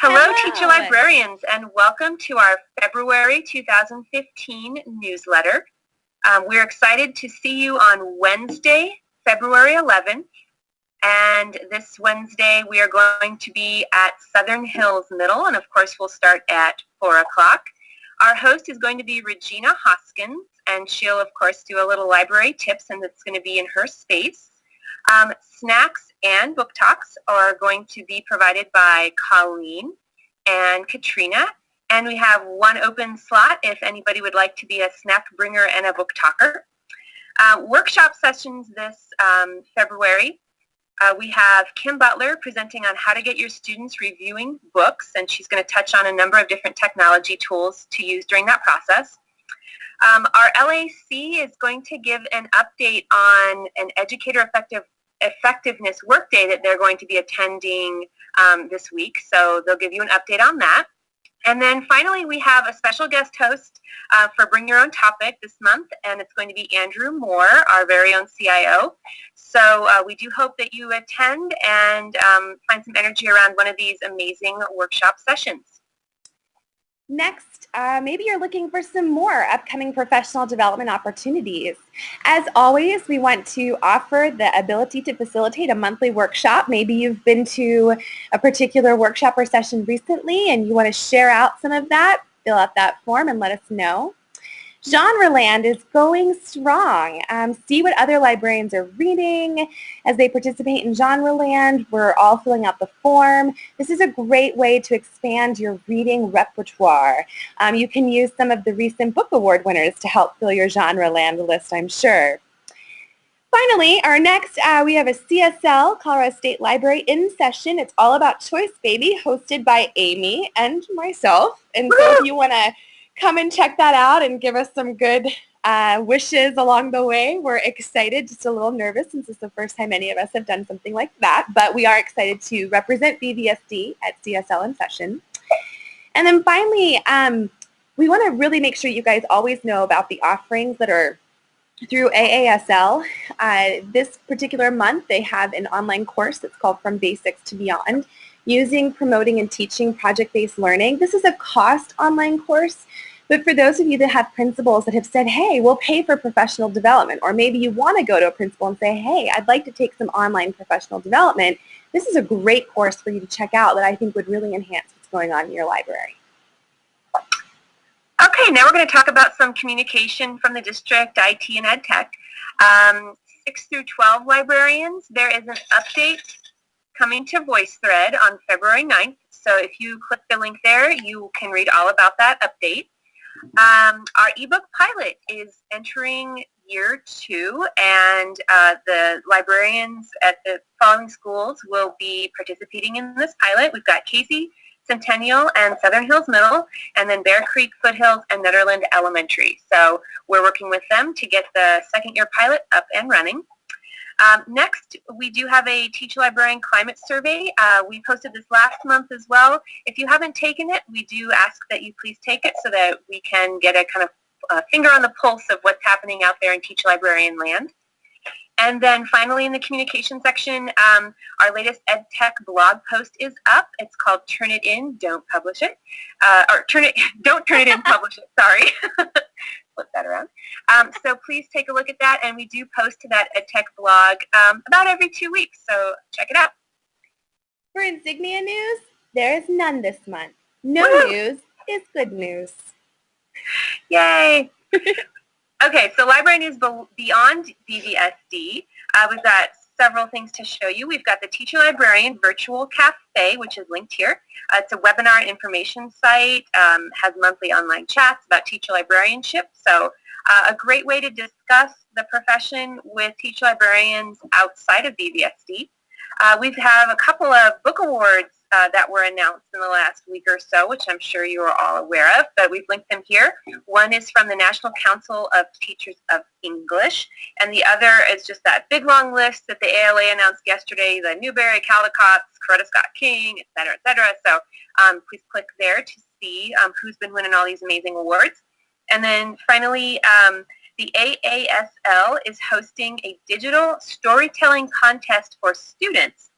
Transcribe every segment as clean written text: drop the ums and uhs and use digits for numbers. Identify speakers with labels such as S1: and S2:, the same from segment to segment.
S1: Hello, teacher librarians, and welcome to our February 2015 newsletter. We're excited to see you on Wednesday, February 11th, and this Wednesday we are going to be at Southern Hills Middle, and of course we'll start at 4 o'clock. Our host is going to be Regina Hoskins, and she'll of course do a little library tips, and it's going to be in her space. Snacks and book talks are going to be provided by Colleen and Katrina, and we have one open slot if anybody would like to be a snack bringer and a book talker. Workshop sessions this February. We have Kim Butler presenting on how to get your students reviewing books, and she's going to touch on a number of different technology tools to use during that process. Our LAC is going to give an update on an educator effectiveness workday that they're going to be attending this week, so they'll give you an update on that. And then finally, we have a special guest host for Bring Your Own Topic this month, and it's going to be Andrew Moore, our very own CIO. So we do hope that you attend and find some energy around one of these amazing workshop sessions.
S2: Next, maybe you're looking for some more upcoming professional development opportunities. As always, we want to offer the ability to facilitate a monthly workshop. Maybe you've been to a particular workshop or session recently and you want to share out some of that. Fill out that form and let us know. Genreland is going strong. See what other librarians are reading as they participate in Genreland. We're all filling out the form. This is a great way to expand your reading repertoire. You can use some of the recent book award winners to help fill your Genreland list, I'm sure. Finally, our next, we have a CSL, Colorado State Library, in session. It's all about Choice Baby, hosted by Amy and myself. And so if you want to come and check that out and give us some good wishes along the way. We're excited, just a little nervous since it's the first time any of us have done something like that, but we are excited to represent BVSD at CSL in session. And then finally, we want to really make sure you guys always know about the offerings that are through AASL. This particular month, they have an online course that's called From Basics to Beyond, using, promoting, and teaching project-based learning. This is a cost online course, but for those of you that have principals that have said, hey, we'll pay for professional development, or maybe you want to go to a principal and say, hey, I'd like to take some online professional development, this is a great course for you to check out that I think would really enhance what's going on in your library.
S1: Okay, now we're going to talk about some communication from the district, IT, and Ed Tech. 6 through 12 librarians, there is an update coming to VoiceThread on February 9th. So if you click the link there, you can read all about that update. Our ebook pilot is entering year 2, and the librarians at the following schools will be participating in this pilot. We've got Casey, Centennial, and Southern Hills Middle, and then Bear Creek, Foothills, and Netherland Elementary. So we're working with them to get the second year pilot up and running. Next, we do have a teacher librarian climate survey. We posted this last month as well. If you haven't taken it, we do ask that you please take it so that we can get a kind of finger on the pulse of what's happening out there in teacher librarian land. And then finally in the communication section, our latest Ed Tech blog post is up. It's called Turn It In, Don't Publish It. Don't turn it in, publish it, sorry. Flip that around. So please take a look at that, and we do post to that EdTech blog about every 2 weeks, so check it out.
S2: For Insignia news, there is none this month. No news is good news.
S1: Yay! Okay, so library news beyond BVSD. We've got several things to show you. We've got the Teacher Librarian Virtual Cafe, which is linked here. It's a webinar and information site, has monthly online chats about teacher librarianship. So a great way to discuss the profession with teacher librarians outside of BVSD. We have a couple of book awards that were announced in the last week or so, which I'm sure you are all aware of, but we've linked them here. One is from the National Council of Teachers of English, and the other is just that big long list that the ALA announced yesterday, the Newberry, Caldicott's, Coretta Scott King, et cetera, et cetera. So please click there to see who's been winning all these amazing awards. And then finally, the AASL is hosting a digital storytelling contest for students.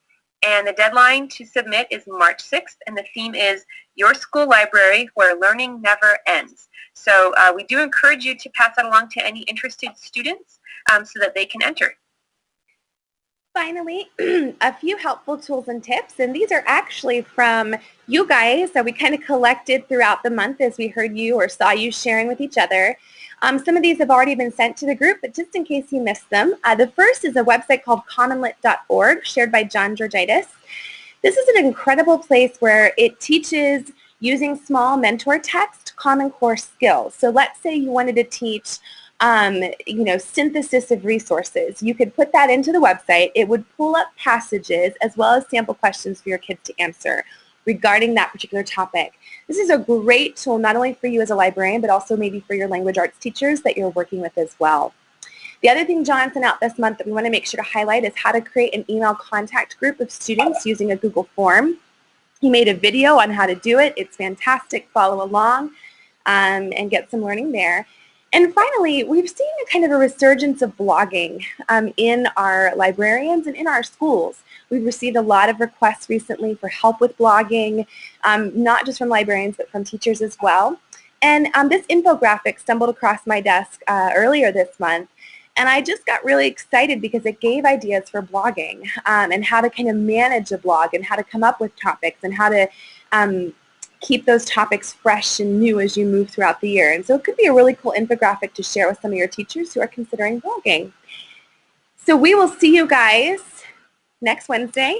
S1: And the deadline to submit is March 6th, and the theme is Your School Library Where Learning Never Ends. So we do encourage you to pass that along to any interested students so that they can enter.
S2: Finally, a few helpful tools and tips, and these are actually from you guys that we kind of collected throughout the month as we heard you or saw you sharing with each other. Some of these have already been sent to the group, but just in case you missed them, the first is a website called commonlit.org, shared by John Georgitis. This is an incredible place where it teaches using small mentor text Common Core skills. So let's say you wanted to teach synthesis of resources. You could put that into the website. It would pull up passages as well as sample questions for your kids to answer regarding that particular topic. This is a great tool not only for you as a librarian, but also maybe for your language arts teachers that you're working with as well. The other thing John sent out this month that we want to make sure to highlight is how to create an email contact group of students using a Google form. He made a video on how to do it. It's fantastic. Follow along and get some learning there. And finally, we've seen a kind of a resurgence of blogging in our librarians and in our schools. We've received a lot of requests recently for help with blogging, not just from librarians, but from teachers as well. And this infographic stumbled across my desk earlier this month, and I just got really excited because it gave ideas for blogging and how to kind of manage a blog and how to come up with topics and how to keep those topics fresh and new as you move throughout the year. And so it could be a really cool infographic to share with some of your teachers who are considering blogging. So we will see you guys next Wednesday.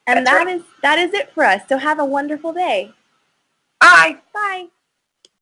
S2: And that is it for us. So have a wonderful day.
S1: Bye.
S2: Bye.